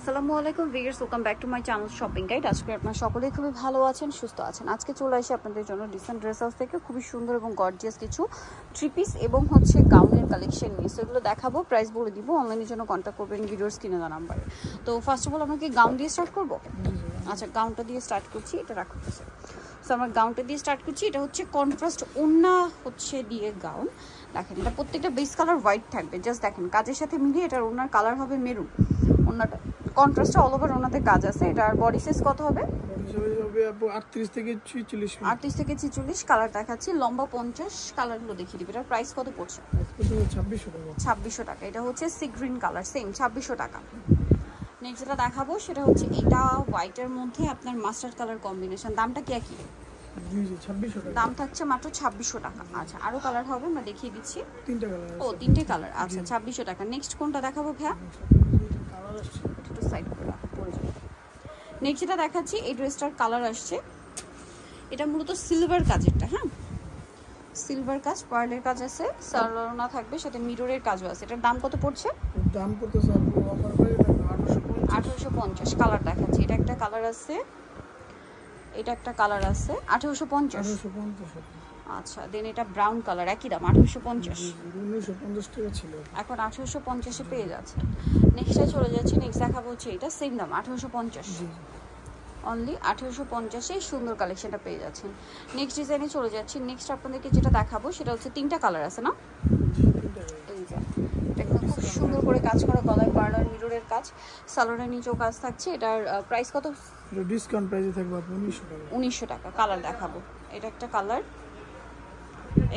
আসসালামু আলাইকুম viewers, welcome back to my channel shopping guide. আজকে আপনারা সকলেই খুবই ভালো আছেন, সুস্থ আছেন। আজকে চলে আসি আপনাদের জন্য ডিসেন্ট ড্রেস হাউস থেকে খুবই সুন্দর এবং গর্জিয়াস কিছু থ্রি পিস এবং গাউনের কালেকশন নিয়ে সেগুলো দেখাবো, প্রাইস বলে দিব। অনলাইনের জন্য কন্ট্যাক্ট করবেন ভিডিওর স্ক্রিনে দেওয়া নাম্বারে। তো ফার্স্ট অফ অল আমরা কি গাউন দিয়ে স্টার্ট করবো? আচ্ছা, গাউনটা দিয়ে স্টার্ট করছি, এটা রাখতেছে। সো আমরা গাউনটা দিয়ে স্টার্ট করছি। এটা হচ্ছে কন্ট্রাস্ট ওড়না দিয়ে গাউন। দেখেন, এটা প্রত্যেকটা বেস কালার হোয়াইট থাকবে। জাস্ট দেখেন, কাজের সাথে মিলিয়ে এটার ওড়নার কালার হবে মেরুন। ওড়নাটা কন্ট্রাস্টে অল ওভার ওনাতে কাজ আছে। এটার বডি সাইজ কত হবে? 38 থেকে 46। 38 থেকে 46 কালার দেখাচ্ছি, লম্বা 50। কালারগুলো দেখিয়ে দিবে। এটার প্রাইস কত পড়ছে? 2600 টাকা। এটা হচ্ছে সি গ্রিন কালার, সেম 2600 টাকা। নেক্সট যেটা দেখাবো সেটা হচ্ছে এটা হোয়াইটের মধ্যে আপনার মাস্টার্ড কালার কম্বিনেশন। দামটা কি একই? দাম থাকছে মাত্র 2600 টাকা। আচ্ছা, আরো কালার হবে, আমরা দেখিয়ে দিচ্ছি। তিনটা কালার। ও, তিনটে কালার। আচ্ছা, 2600 টাকা। নেক্সট কোনটা দেখাবো ভাইয়া? একটু সাইড করে পড়ে যাবে। নেক্সট যেটা দেখাচ্ছি, এই ড্রেসটার কালার আসছে, এটা মূলত সিলভার কাজেরটা। হ্যাঁ, সিলভার কাজ, পার্লের কাজ আছে, সালোয়ার থাকবে, সাথে মিররের কাজও আছে। এটার দাম কত পড়ছে? দাম পড়তেছে অফার প্রাইস 1850। কালার দেখাচ্ছি, এটা একটা কালার আছে, এটা একটা কালার আছে। 1850। আচ্ছা, দেন এটা ব্রাউন কালার, একই দাম 1850। 1950 টাকা ছিল, এখন 1850 এ পেয়ে যাচ্ছে। নেক্সটে চলে যাচ্ছি। নেক্সট দেখাবো হচ্ছে এটা, সেম দাম 1850। অনলি 1850 এ সুন্দর কালেকশনটা পেয়ে যাচ্ছেন। নেক্সট ডিজাইনে চলে যাচ্ছি। নেক্সট আপনাদেরকে যেটা দেখাবো সেটা হচ্ছে তিনটা কালার আছে না, এই যে এটা কিন্তু খুব সুন্দর করে কাজ করা, গলায় পার্লার মিররের কাজ, সালোয়ারের নিচেও কাজ থাকছে। এটার প্রাইস কত? এটা ডিসকাউন্ট প্রাইসে থাকবে 1900 টাকা। 1900 টাকা। কালার দেখাবো, এটা একটা কালার,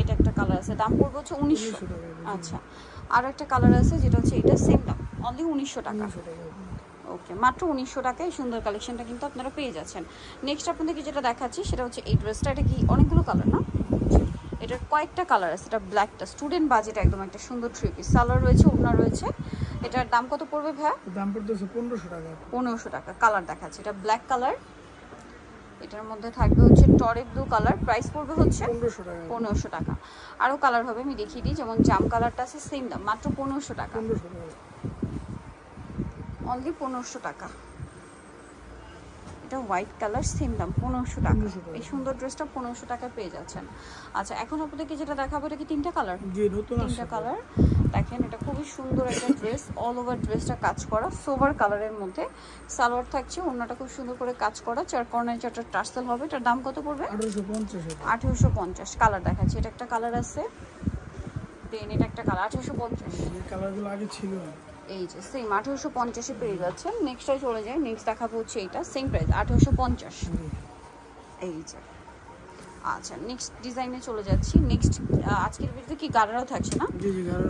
এটা একটা কালার আছে, দাম পড়বে হচ্ছে 1900 টাকা। আচ্ছা, আর একটা কালার আছে যেটা হচ্ছে এটা, সেম দাম, অনলি 1900 টাকা। ওকে, মাত্র 1900 টাকায় সুন্দর কালেকশনটা কিন্তু আপনারা পেয়ে যাচ্ছেন। নেক্সট আপনাদেরকে যেটা দেখাচ্ছি সেটা হচ্ছে এই ড্রেসটা। এটা কি অনেকগুলো কালার না? এটার কয়েকটা কালার আছে। এটা ব্ল্যাকটা স্টুডেন্ট বাজেট, একদম একটা সুন্দর থ্রি পিস। সালোয়ার রয়েছে, ওড়না রয়েছে। এটার দাম কত পড়বে ভাই? দাম পড়তেছে 1500 টাকা। 1500 টাকা। কালার দেখাচ্ছি, এটা ব্ল্যাক কালার, এটার মধ্যে থাকবে হচ্ছে টরে ব্লু কালার। প্রাইস পড়বে হচ্ছে 1500 টাকা। আরও কালার হবে, আমি দেখিয়ে দিই। যেমন জাম কালারটা আছে, সেম দাম, মাত্র 1500 টাকা। অনলি 1500 টাকা। এটা হোয়াইট কালার, সেম দাম 1500 টাকা। এই সুন্দর ড্রেসটা 1500 টাকায় পেয়ে যাচ্ছেন। আচ্ছা, এখন আপনাদেরকে যেটা দেখাবো, এটা কি তিনটা কালার? তিনটা কালার। দেখেন, এটা খুবই সুন্দর একটা ড্রেস, অল ওভার ড্রেসটা কাজ করা, সোভার কালারের মধ্যে সালোয়ার থাকছে, ওড়নাটা খুব সুন্দর করে কাজ করা, চার কর্নার চারটা টার্সেল হবে। এটার দাম কত পড়বে? 1850। কালার দেখাচ্ছি, এটা একটা কালার আছে, দেন এটা একটা কালার। 1850। এই কালারগুলো আগে ছিল না, এই যে সেম 1850 এ পেয়ে যাচ্ছেন। নেক্সটে চলে যায়। নেক্সট দেখাবো হচ্ছে এইটা, সেম প্রাইস 1850। এই যে। আচ্ছা, নেক্সট ডিজাইনে চলে যাচ্ছি। নেক্সট আজকের ভিডিওতে কি গারারাও থাকছে না?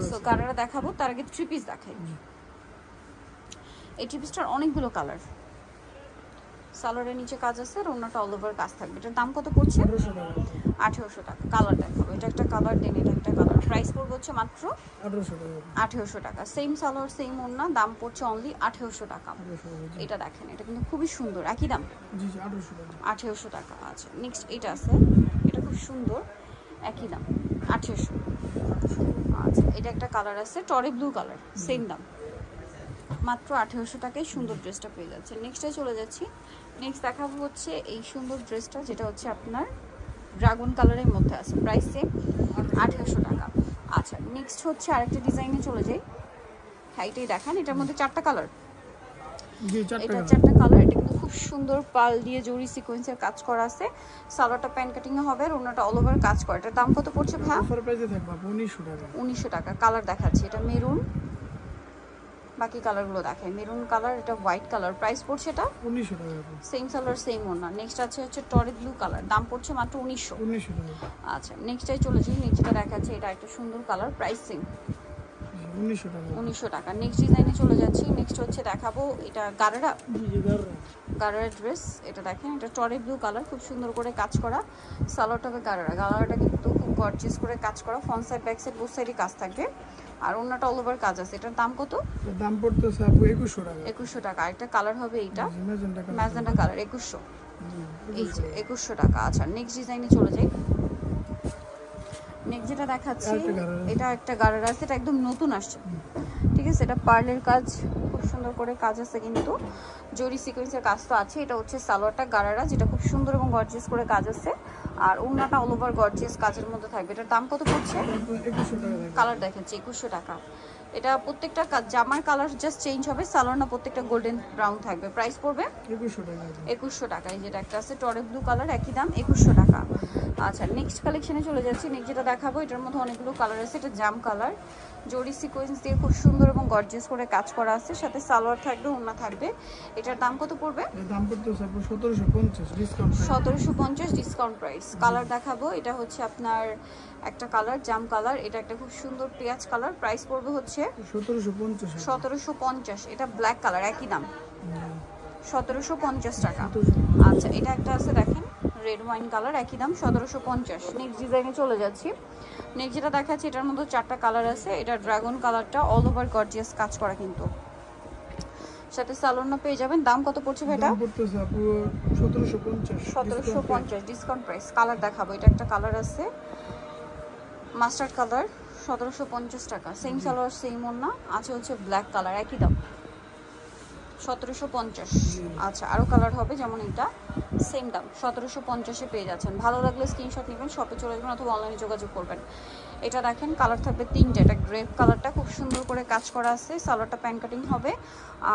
সো গারারা দেখাবো, তার আগে থ্রি পিস দেখাই। এই থ্রি পিসটার অনেকগুলো কালার, সালোয়ারের নিচে কাজ আছে, আর ওড়নাটা অল ওভার কাজ থাকবে। এটার দাম কত পড়ছে? 1800 টাকা। কালার দেখাবো, এটা একটা কালার, দেন এটা একটা কালার। প্রাইস পড়বে হচ্ছে মাত্র 1800 টাকা। সেম সালোয়ার, সেম ওড়না, দাম পড়ছে অনলি 1800 টাকা। এটা দেখেন, এটা কিন্তু খুবই সুন্দর, একই দাম 1800 টাকা। আচ্ছা, নেক্সট এটা আছে, এটা খুব সুন্দর, একই দাম 1800। আচ্ছা, এটা একটা কালার আছে, টরে ব্লু কালার, সেম দাম, মাত্র 1800 টাকায় সুন্দর ড্রেসটা পেয়ে যাচ্ছে। নেক্সটে চলে যাচ্ছি। নেক্সট দেখাবো হচ্ছে এই সুন্দর ড্রেসটা, যেটা হচ্ছে আপনার ড্রাগন কালারের মধ্যে আছে, প্রাইস সেম 1800 টাকা। আচ্ছা, নেক্সট হচ্ছে আরেকটা ডিজাইনে চলে যাই। হ্যাঁ, এটাই দেখান, এটার মধ্যে চারটা কালার। এটা চারটা কালার। এটা কিন্তু খুব সুন্দর পাল দিয়ে জরি সিকোয়েন্সের কাজ করা আছে, সালোয়ারটা প্যান্ট কাটিং এ হবে, আর ওনাটা অল ওভার কাজ করা। এটার দাম কত পড়ছে ভাই? অফার প্রাইসে থাকবে 1900 টাকা। 1900 টাকা। কালার দেখাচ্ছি, এটা মেরুন, বাকি কালারগুলো দেখাই। মেরুন কালার, এটা হোয়াইট কালার, প্রাইস পড়ছে এটা 1900 টাকা। সেম সালোয়ার, সেম ওড়না। নেক্সট আছে হচ্ছে টরে ব্লু কালার, দাম পড়ছে মাত্র 1900 টাকা। আচ্ছা, নেক্সটে চলে যাই। নেক্সটটা দেখাচ্ছি, এটা একটা সুন্দর কালার, প্রাইস সেম 1900 টাকা। নেক্সট ডিজাইনে চলে যাচ্ছি। নেক্সট হচ্ছে দেখাবো এটা গারারা, গারারা ড্রেস। এটা দেখেন, এটা টরে ব্লু কালার, খুব সুন্দর করে কাজ করা, সালোয়ারটা হবে গারারা। গারারাটা কিন্তু খুব গর্জিয়াস করে কাজ করা, front side back side both সাইডে কাজ থাকবে, আর ওড়নাটা অল ওভার কাজ আছে। এটার দাম কত? দাম পড়তেছে 2100 টাকা। 2100 টাকা। আরেকটা কালার হবে এইটা, ম্যাজেন্টা কালার, 2100। এই যে 2100 টাকা। আচ্ছা, নেক্সট ডিজাইনে চলে যাই। নেক্সট যেটা দেখাচ্ছি, এটা একটা গারারা আছে, এটা একদম নতুন আসছে, ঠিক আছে। এটা পার্লের কাজ, খুব সুন্দর করে কাজ আছে কিন্তু জরি সিকোয়েন্সের কাজ তো আছে। এটা হচ্ছে সালোয়ারটা গারারা, যেটা খুব সুন্দর এবং গর্জিয়াস করে কাজ আছে। আর ওড়নাটা অল ওভার গর্জিয়াস কাজের মধ্যে থাকবে। এটার দাম কত পড়ছে? 2100 টাকা। কালার দেখেন 2100 টাকা। এটা প্রত্যেকটা জামার কালার জাস্ট চেঞ্জ হবে, সালোয়ার না প্রত্যেকটা গোল্ডেন ব্রাউন থাকবে। প্রাইস পড়বে 2100 টাকা। 2100 টাকা। এই যেটা একটা আছে টরে ব্লু কালার, একই দাম 2100 টাকা। আচ্ছা নেক্সট কালেকশনে চলে যাচ্ছি। নেক্সট যেটা দেখাবো এটার মধ্যে অনেকগুলো কালার আছে। এটা জাম কালার, জরি সিকোয়েন্স দিয়ে খুব সুন্দর এবং গর্জিয়াস করে কাজ করা আছে, সাথে সালোয়ার থাকবে, ওড়না থাকবে। এটার দাম কত পড়বে? এর দাম পড়তেছে আপু 1750 ডিসকাউন্ট। 1750 discount price. কালার দেখাবো, এটা হচ্ছে আপনার একটা কালার জাম কালার, এটা একটা খুব সুন্দর পেঁয়াজ কালার। প্রাইস পড়বে হচ্ছে 1750। 1750। এটা ব্ল্যাক কালার, একই দাম 1750 টাকা। আচ্ছা এটা একটা আছে দেখেন রেড ওয়াইন কালার, একই দাম 1750। নেক্সট ডিজাইনে চলে যাচ্ছি। নেক্সট যেটা দেখাচ্ছি এটার মধ্যে 4টা কালার আছে। এটা ড্রাগন কালারটা অল ওভার গর্জিয়াস কাজ করা কিন্তু, সাথে সালোয়ার পেয়ে যাবেন। দাম কত পড়ছে ভাই? এটা দাম পড়তেছে আপু 1750। 1750 ডিসকাউন্ট প্রাইস। কালার দেখাবো, এটা একটা কালার আছে মাস্টার্ড কালার, 1750 টাকা। সেম সালোয়ার সেম ওড়না আছে, হচ্ছে ব্ল্যাক কালার, একই দাম 1750। আচ্ছা আরও কালার হবে যেমন এটা, সেম দাম 1750-এ পেয়ে যাচ্ছেন। ভালো লাগলে স্ক্রিনশট নেবেন, শপে চলে যাবেন অথবা অনলাইনে যোগাযোগ করবেন। এটা দেখেন কালার থাকবে 3টে। এটা গ্রেপ কালারটা খুব সুন্দর করে কাজ করা আছে, সালোয়ারটা প্যান কাটিং হবে,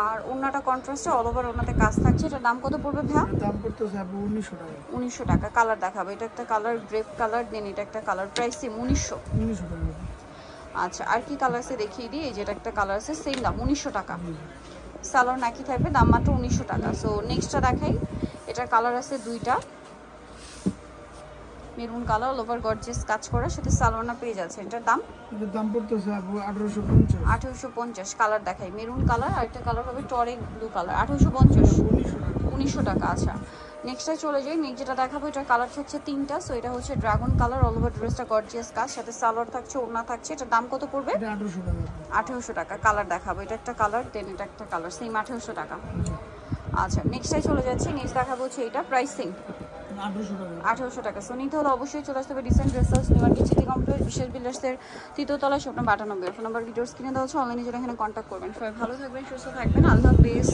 আর ওড়নাটা কন্ট্রাস্টে অল ওভার ওড়নাতে কাজ থাকছে। এটার দাম কত পড়বে ভাইয়া? দাম পড়তেছে আপু 1900 টাকা। 1900 টাকা। কালার দেখাবো, এটা একটা কালার গ্রেপ কালার, দেন এটা একটা কালার, প্রাইস সেম 1900 টাকা। আচ্ছা আর কি কালার আছে দেখিয়ে দিই। এই যেটা একটা কালার আছে সেম দাম 1900 টাকা। সালোয়ার নাকি থাকবে, দাম মাত্র 1900 টাকা। সো নেক্সটটা দেখাই। এটার কালার আছে 2টা, maroon colour all over gorgeous কাজ করা, সাথে সালোয়ার পেয়ে যাচ্ছে। এটার দাম পড়তেছে আপু 1850। 1850। কালার দেখাই, মেরুন কালার, আর একটা কালার হবে টরে ব্লু কালার, 1850 1900 টাকা। আচ্ছা নেক্সটে চলে যাই। নেক্সট যেটা দেখাবো এটার কালার হচ্ছে 3টা। সো এটা হচ্ছে ড্রাগন কালার, অল ওভার ড্রেসটা গর্জিয়াস কাজ, সাথে সালোয়ার থাকছে, ওড়না থাকছে। এটার দাম কত পড়বে? 1800 টাকা। কালার দেখাবো, এটা একটা কালার, দেন এটা একটা কালার, সেম 1800 টাকা। আচ্ছা নেক্সটে চলে যাচ্ছি। নেক্সট দেখাবো হচ্ছে এটা, প্রাইস সেম 1800 টাকা। সো নিতে হলে অবশ্যই চলে আসতে হবে dissent dress house, new market, city complex, বিশেষ বিল্ডার্সের 3য় তলায়, shop number 92। Phone number videos কিনে দেওয়া হচ্ছে, অনলাইনে যারা এখানে কন্ট্যাক্ট করবেন। সবাই ভালো থাকবেন, সুস্থ থাকবেন, আল্লাহ হাফেজ।